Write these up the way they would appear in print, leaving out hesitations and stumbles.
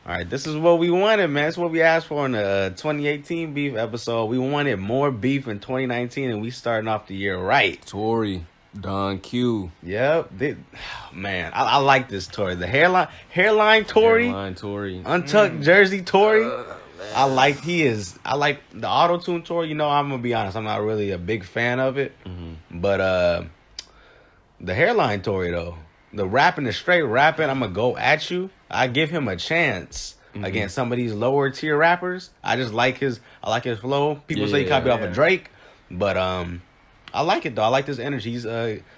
All right, this is what we wanted, man. It's what we asked for in the 2018 beef episode. We wanted more beef in 2019, and we starting off the year right. Tory, Don Q. Yep, man, I like this Tory. The hairline Tory, untucked jersey Tory. I like the auto tune Tory. You know, I'm gonna be honest, I'm not really a big fan of it, but the hairline Tory though, the rapping, the straight rapping, I'm gonna go at you. I give him a chance against some of these lower tier rappers. I like his flow. People say he copied off of Drake, but I like it though. I like this energy. He's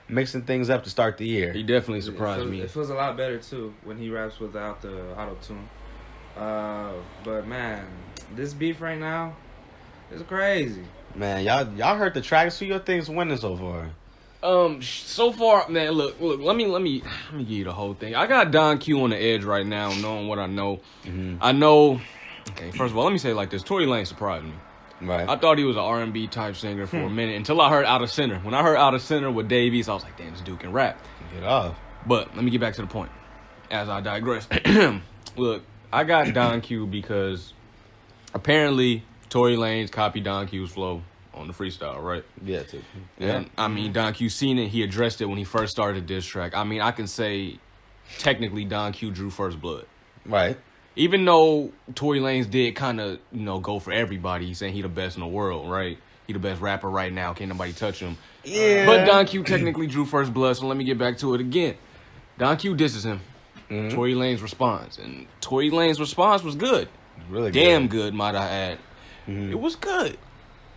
mixing things up to start the year. He definitely surprised me. It feels a lot better too when he raps without the auto tune. But man, this beef right now is crazy. Man, y'all heard the tracks. Who your think's winning so far? So far, man, look. Let me give you the whole thing. I got Don Q on the edge right now, knowing what I know. I know. Okay, first of all, let me say it like this: Tory Lanez surprised me. Right. I thought he was an R&B type singer for a minute until I heard Out of Center. When I heard Out of Center with Davies, I was like, damn, this dude can rap. Get off. But let me get back to the point. As I digress, look, I got Don Q because apparently Tory Lanez copied Don Q's flow on the freestyle, right? Yeah, too. And I mean, Don Q seen it. He addressed it when he first started the diss track. I mean, I can say technically Don Q drew first blood. Right. Even though Tory Lanez did kind of, go for everybody. He's saying he the best in the world, right? He the best rapper right now. Can't nobody touch him. Yeah. But Don Q technically drew first blood, so let me get back to it again. Don Q disses him. Tory Lanez responds. And Tory Lanez response was good. Really good. Damn good, might I add. It was good.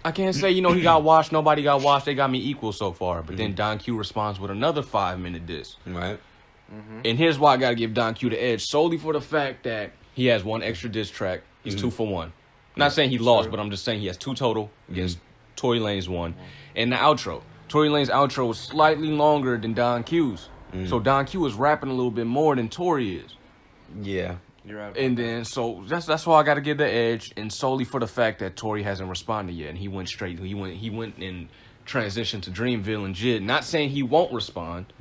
I can't say, he got washed, nobody got washed, they got me equal so far. But then Don Q responds with another 5-minute diss. Right. And here's why I got to give Don Q the edge, solely for the fact that he has one extra diss track. He's 2 for 1. Not saying he lost, but I'm just saying he has 2 total against Tory Lanez 1. And the outro. Tory Lanez outro was slightly longer than Don Q's. So Don Q is rapping a little bit more than Tory is. Yeah. You're right. And then, so that's why I got to give the edge, and solely for the fact that Tory hasn't responded yet, and he went straight. He went in transition to Dreamville and Jid. Not saying he won't respond.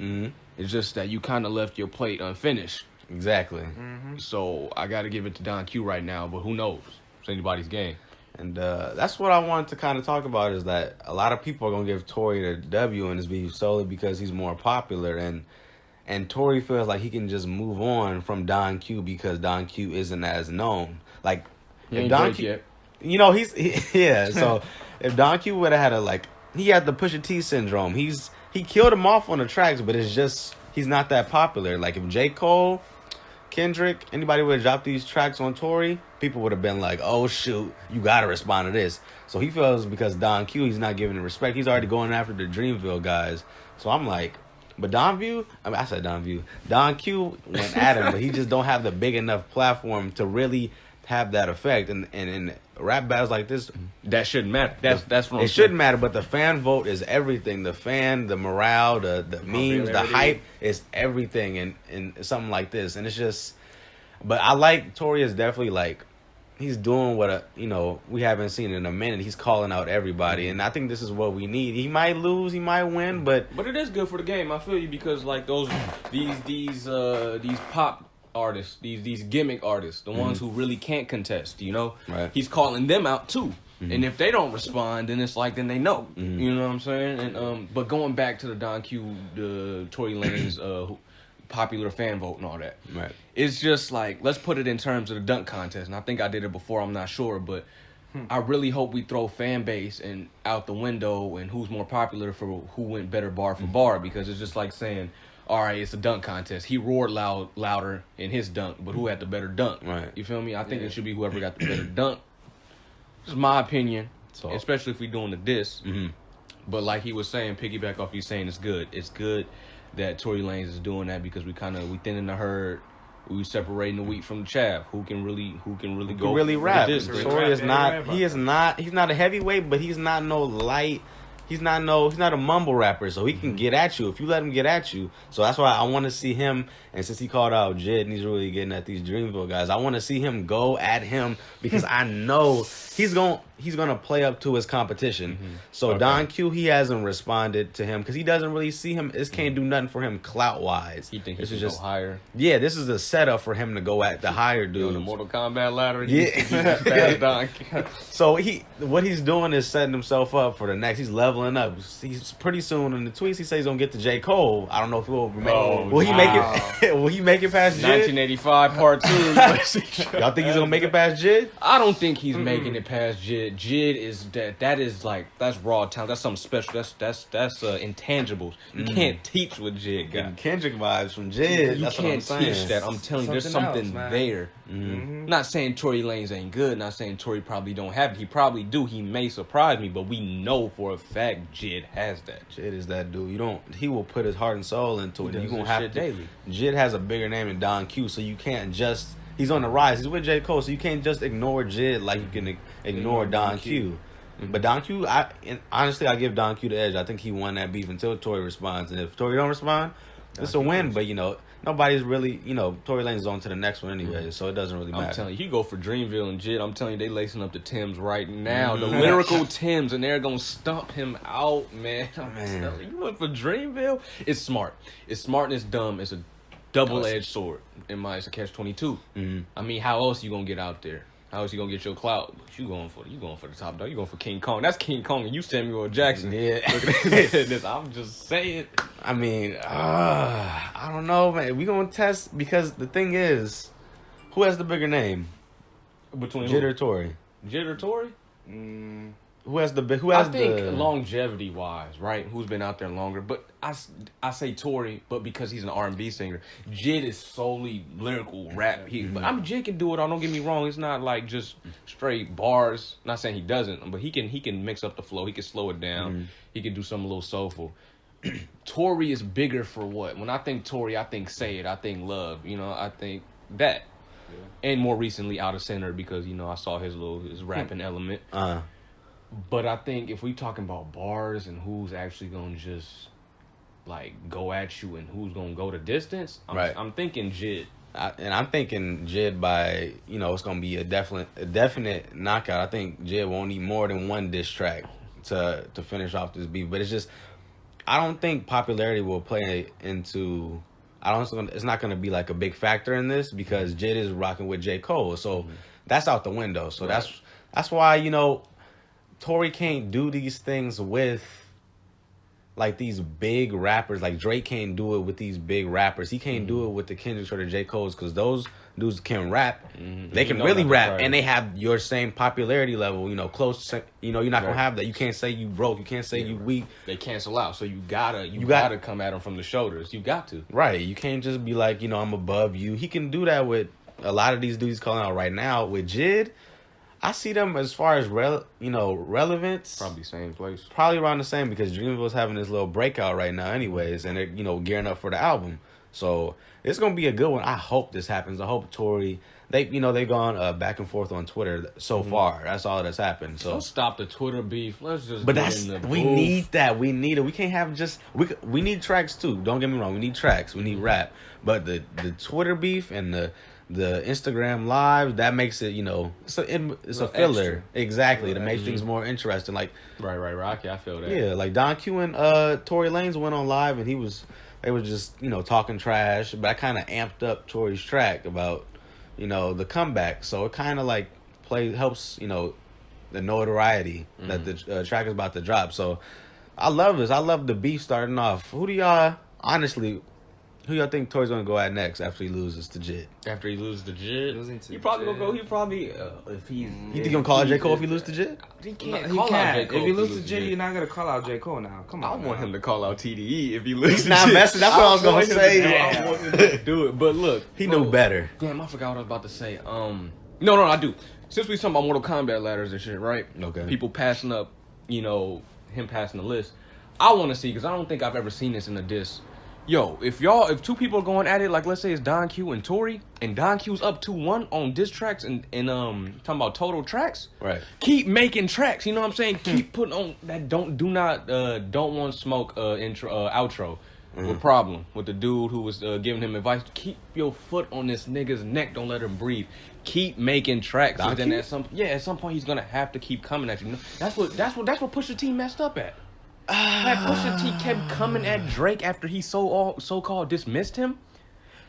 It's just that you kind of left your plate unfinished. Exactly. So I got to give it to Don Q right now, but who knows? It's anybody's game. And that's what I wanted to kind of talk about, is that a lot of people are going to give Tory the W in this beef solely because he's more popular, and Tory feels like he can just move on from Don Q because Don Q isn't as known. Like, if Don Q, yet. So if Don Q would have had he had the Pusha T syndrome. He killed him off on the tracks, but it's just he's not that popular. Like, if J. Cole, Kendrick, anybody would have dropped these tracks on Tory, people would have been like, oh shoot, you gotta respond to this. So he feels because Don Q, he's not giving it respect. He's already going after the Dreamville guys. So I'm like, but Don Q went at him, but he just don't have the big enough platform to really have that effect. And in rap battles like this, that shouldn't matter. That's what I'm saying. It shouldn't matter, but the fan vote is everything. The fan, the morale, the memes, the hype is everything. And something like this, and it's just. But I like Tory is definitely he's doing what we haven't seen in a minute. He's calling out everybody, and I think this is what we need. He might lose, he might win, but it is good for the game. I feel you, because these pop artists, these gimmick artists, the ones who really can't contest, right. He's calling them out too. And if they don't respond, then it's then they know. You know what I'm saying? And but going back to the Don Q, the Tory Lanez popular fan vote and all that. Right. It's just let's put it in terms of the dunk contest. And I think I did it before, I'm not sure, but I really hope we throw fan base and out the window and who's more popular for who went better bar for bar, because it's just like saying, all right, it's a dunk contest. He roared louder in his dunk, but who had the better dunk? Right. You feel me? I think it should be whoever got the better dunk. This is my opinion, especially if we're doing the diss. But like he was saying, piggyback off you saying it's good. It's good that Tory Lanez is doing that, because we thinning the herd. We separating the wheat from the chaff. Who can really go? Really rap. Tory is not. He is not. He's not a heavyweight, but he's not no light. He's not a mumble rapper, so he can get at you if you let him get at you. So that's why I want to see him. And since he called out Jid and he's really getting at these Dreamville guys, I want to see him go at him, because I know he's going. he's gonna play up to his competition. Mm-hmm. So Don Q, he hasn't responded to him because he doesn't really see him. This can't do nothing for him clout wise. He think he this should is go just higher. Yeah, this is a setup for him to go at the higher On dude. the Mortal Kombat ladder. Yeah. Don Q. So what he's doing is setting himself up for the next. He's leveling up. He's pretty soon in the tweets. He says he's gonna get to J. Cole. I don't know if he'll make. Will he make it? Will he make it past Jid? 1985 Part 2. Y'all think he's gonna make it past Jid? I don't think he's making it past Jid. Jid is that's raw talent. That's something special. That's intangibles. You can't teach what Jid got. Kendrick vibes from Jid. You That's can't what I'm saying. teach that. I'm telling you, there's Something something else, man. there. Not saying Tory Lanez ain't good. Not saying Tory probably don't have it. He probably do. He may surprise me, but we know for a fact Jid has that. Jid is that dude. He will put his heart and soul into it. He You does gonna this have shit to. daily. Jid has a bigger name than Don Q, so you can't just. He's on the rise. He's with J. Cole, so you can't just ignore Jid like you can ignore Don Q. But Don Q, honestly, I give Don Q the edge. I think he won that beef until Tory responds, and if Tory don't respond, it's a win. But nobody's really, Tory Lanez is on to the next one anyway, so it doesn't really matter. I'm telling you, he go for Dreamville and Jid. I'm telling you, they lacing up the Timbs right now. The lyrical Timbs, and they're going to stump him out, man. I'm telling you, went for Dreamville. It's smart. It's smart and it's dumb. It's a double-edged sword. It's a catch-22. I mean, how else you going to get out there? How else you going to get your clout? But you going for the top dog. You going for King Kong. That's King Kong and you Samuel L. Jackson. Yeah. Look at this. I'm just saying. I mean, I don't know, man. We gonna test because the thing is, who has the bigger name, Between Jid who? or Tory? Jid or Tory? Who has the big? Who I has think the longevity wise, right? Who's been out there longer? But I say Tory, but because he's an R&B singer, Jid is solely lyrical rap. Jid can do it all. Don't get me wrong. It's not like just straight bars. Not saying he doesn't, but he can mix up the flow. He can slow it down. He can do something a little soulful. Tory is bigger for what? When I think Tory, I think Say It. I think Love. I think that. Yeah. And more recently, Out of Center because I saw his rapping element. But I think if we talking about bars and who's actually gonna just like go at you and who's gonna go the distance, I'm thinking Jid. I'm thinking Jid by it's gonna be a definite knockout. I think Jid won't need more than one diss track to finish off this beef. But it's just I don't think popularity will play into. It's not gonna be like a big factor in this because Jid is rocking with J. Cole, so that's out the window. So that's why Tory can't do these things with like these big rappers. Like Drake can't do it with these big rappers. He can't do it with the Kendricks or the J. Coles because those dudes can rap. They can really rap, and they have your same popularity level. Close. You're not gonna have that. You can't say you broke. You can't say you weak. They cancel out. So you gotta come at them from the shoulders. You got to. Right. You can't just be like I'm above you. He can do that with a lot of these dudes calling out right now. With Jid, I see them as far as relevance. Probably same place. Probably around the same because Dreamville's having this little breakout right now, anyways, and they're gearing up for the album. So it's gonna be a good one. I hope this happens. I hope Tory. They've gone back and forth on Twitter so far. That's all that's happened. So let's stop the Twitter beef. Let's just. But we need that. We need it. We can't have just we need tracks too. Don't get me wrong. We need tracks. We need rap. But the Twitter beef and the Instagram live, that makes it, it's a filler. Extra. Exactly. To make things more interesting. Like Right, Rocky, I feel that. Yeah, like Don Q and Tory Lanez went on live and they were just, talking trash, but I kinda amped up Tory's track about, the comeback. So it kinda like helps, the notoriety that the track is about to drop. So I love this. I love the beef starting off. Who y'all think Tory's gonna go at next after he loses to Jid? After he loses to Jid, Losing he to probably Jid. gonna go. He probably if he's. You think he's gonna call out J. Cole if he loses to Jid? He No, can't he call out J. can't. Cole If you lose to loses Jid, you're not gonna call out J. Cole now. Come I on. want now. him to call out TDE if he loses. Nah, to that's what I was gonna say. I want him to do it. But look, He knew better. Damn, I forgot what I was about to say. No, I do. Since we talking about Mortal Kombat ladders and shit, right? Okay. People passing up, him passing the list. I want to see because I don't think I've ever seen this in a diss. Yo, if two people are going at it, like let's say it's Don Q and Tory, and Don Q's up 2-1 on diss tracks and talking about total tracks, Right. Keep making tracks. You know what I'm saying? Keep putting on that. Don't want smoke intro outro. What problem with the dude who was giving him advice? Keep your foot on this nigga's neck. Don't let him breathe. Keep making tracks. And then at some point he's gonna have to keep coming at you. You know? That's what Pusha T messed up at. Like Pusha T kept coming at Drake after he so-called dismissed him.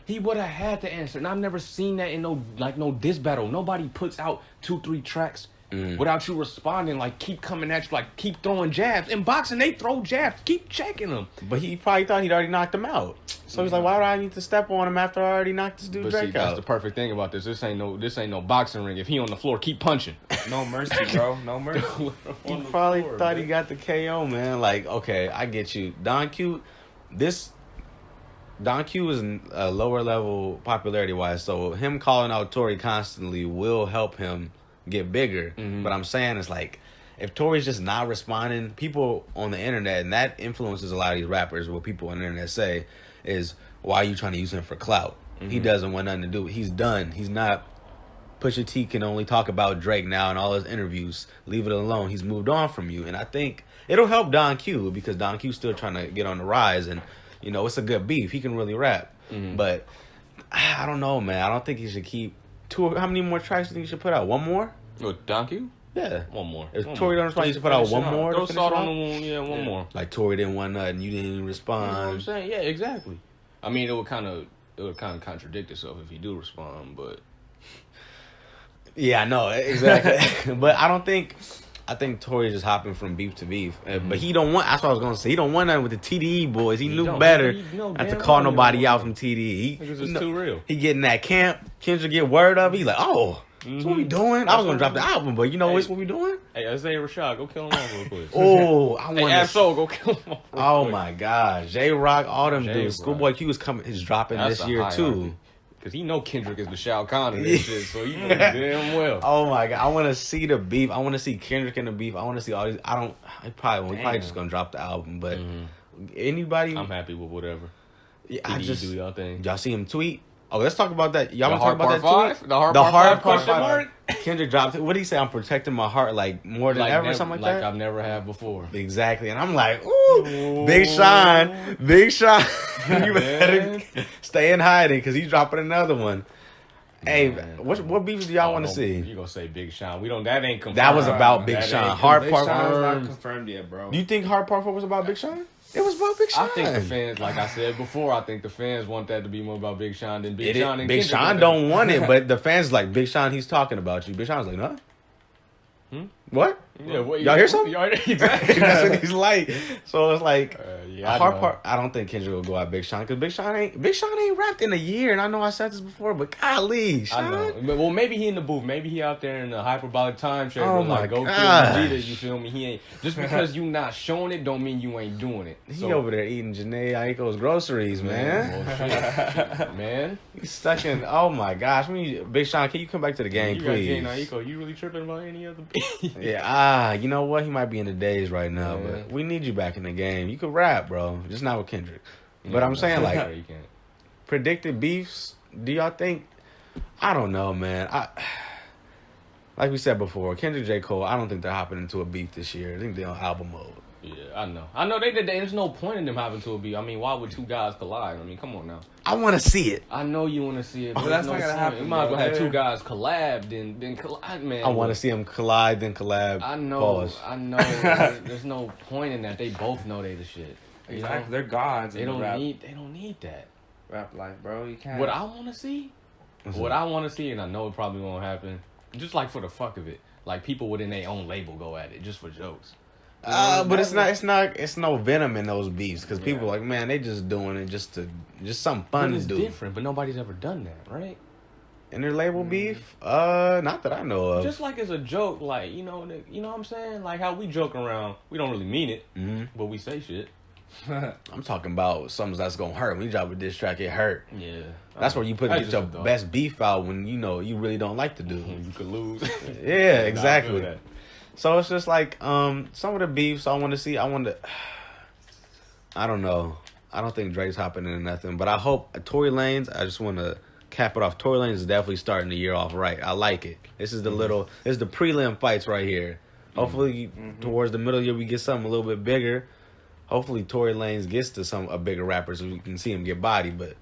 He would have had to answer. And I've never seen that in no diss battle. Nobody puts out 2-3 tracks without you responding. Like, keep coming at you. Like, keep throwing jabs. In boxing, they throw jabs. Keep checking them. But he probably thought he'd already knocked him out. So he's like, why would I need to step on him after I already knocked this dude Drake out? That's the perfect thing about this. This ain't no boxing ring. If he on the floor, keep punching. No mercy, bro. No mercy. He probably thought he got the KO, man. Like, okay, I get you. Don Q is a lower level popularity wise, so him calling out Tory constantly will help him get bigger. But I'm saying it's like, if Tory's just not responding, people on the internet, and that influences a lot of these rappers, what people on the internet say is, why are you trying to use him for clout? He doesn't want nothing to do. He's done. He's not. Pusha T can only talk about Drake now in all his interviews. Leave it alone. He's moved on from you. And I think it'll help Don Q, because Don Q's still trying to get on the rise, and you know, it's a good beef. He can really rap. But I don't know, man. I don't think he should keep how many more tracks do you think he should put out? One more? With Don Q? Yeah. One more. If Tory don't respond, you should put out one more. Throw salt on the wound. Yeah, one more. Like Tory didn't want nothing, you didn't even respond. You know what I'm saying? Yeah, exactly. I mean, it would kind of contradict itself if he do respond, but yeah, I know exactly. But I think Tory's just hopping from beef to beef. But he don't want. That's what I was gonna say. He don't want nothing with the TDE boys. He knew better not to call nobody out from TDE. Because it's too real. He getting that camp. Kendrick get word of it. He's like, oh, that's what we doing. I was gonna drop the album, but you know what's what we doing? Hey, Isaiah Rashad, go kill him off real quick. Oh, I want to. Absol, go kill him off. Oh my God, J Rock, all them dudes. Schoolboy Q is coming. He's dropping this year too. Because he know Kendrick is the Shao Kahn of this shit, so you know damn well. Oh my God, I want to see the beef. I want to see Kendrick in the beef. I want to see all these. We're probably just gonna drop the album, but anybody. I'm happy with whatever. Yeah, I just do y'all thing. Y'all see him tweet? Oh, let's talk about that. Y'all want to talk about that tweet? The hard part five. Kendrick dropped it. What did he say? I'm protecting my heart like more than ever, something like that. Like I've never had before. Exactly, and I'm like, ooh, Big Sean. You better stay in hiding because he's dropping another one. Hey, what beefs do y'all want to see? You gonna say Big Sean? That ain't confirmed. That was about Big Sean. Hard Part not confirmed yet, bro. Do you think Hard Part 4 was about Big Sean? It was about Big Sean. I think the fans, like I said before, I think the fans want that to be more about Big Sean than Big Sean. Big Sean don't want it, but the fans like, Big Sean, he's talking about you. Big Sean's like, huh? What? Yeah, y'all hear something? Exactly. That's what he's like. So it's like Hard Part. I don't think Kendrick will go at Big Sean because Big Sean ain't rapped in a year, and I know I said this before, but golly, Sean. I know. Well, maybe he in the booth. Maybe he out there in the hyperbolic time chamber. Oh my go kill Vegeta. You feel me? He ain't just because you not showing it don't mean you ain't doing it. He over there eating Janae Aiko's groceries, man. Man, he's stuck in. Oh my gosh, Big Sean, can you come back to the game, please? Janae Aiko, you really tripping about any other? Yeah, you know what? He might be in the days right now, but we need you back in the game. You could rap, bro. Just not with Kendrick. But I'm saying, like, you can't. Predicted beefs, do y'all think? I don't know, man. Like we said before, Kendrick, J. Cole, I don't think they're hopping into a beef this year. I think they're on album mode. Yeah, I know. There's no point in them having to a beef. I mean, why would two guys collide? I mean, come on now. I want to see it. I know you want to see it, but that's not gonna happen. You might as well have two guys collab than collide, man. I want to see them collide, then collab. I know. Pause. I know. There's no point in that. They both know they the shit. Exactly. They're gods. They don't need that. Rap life, bro. You can't. What I want to see, and I know it probably won't happen. Just like for the fuck of it, like people within their own label go at it just for jokes. But it's no venom in those beefs because people are like, man, they just doing it just something fun to do. It's different, but nobody's ever done that, right? In their label beef, not that I know of. Just like it's a joke, like you know what I'm saying, like how we joke around, we don't really mean it, but we say shit. I'm talking about something that's gonna hurt. When you drop a diss track, it hurt. Yeah, that's where you get your best beef out when you know you really don't like the dude. You could lose. Yeah, exactly. So it's just like some of the beefs I want to see. I don't know. I don't think Drake's hopping into nothing, but I hope Tory Lanez. I just want to cap it off. Tory Lanez is definitely starting the year off right. I like it. This is the prelim fights right here. Hopefully towards the middle of the year we get something a little bit bigger. hopefully Tory Lanez gets to a bigger rapper so we can see him get body. But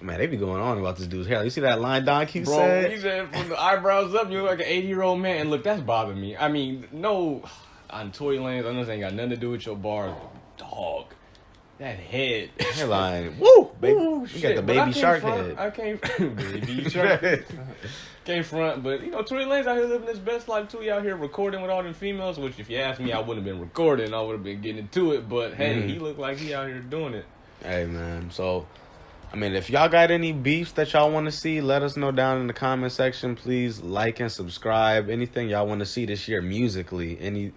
man, they be going on about this dude's hair. Like, you see that line Don Q Bro, said? he said from the eyebrows up, you look like an 80-year-old man. And look, that's bothering me. I mean, no, on Tory Lanez, I know this ain't got nothing to do with your bars. Dog, that head. Hairline. Woo! Baby, Ooh, you got the baby shark head. I can't baby shark. Can't front, but you know, Tory Lanez out here living his best life too. He out here recording with all them females, which if you ask me, I wouldn't have been recording. I would have been getting into it. But hey, he looked like he out here doing it. Hey man, so I mean, if y'all got any beefs that y'all want to see, let us know down in the comment section. Please like and subscribe. Anything y'all want to see this year musically, any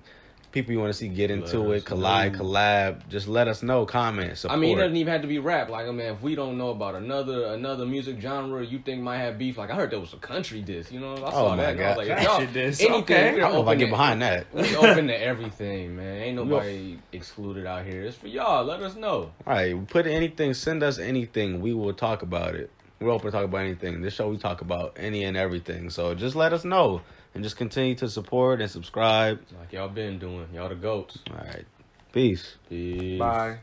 people you want to see get into it, collab, just let us know. Comment, support. I mean, it doesn't even have to be rap. Like, I mean, if we don't know about another music genre you think might have beef, like I heard there was a country diss. You know, I saw that. And I was like, y'all, anything. Okay. I don't know if I get behind that. We open to everything, man. Ain't nobody excluded out here. It's for y'all. Let us know. All right, put anything, send us anything. We will talk about it. We're open to talk about anything. This show we talk about any and everything. So just let us know and just continue to support and subscribe. Like y'all been doing. Y'all the GOATs. All right, peace. Peace. Bye.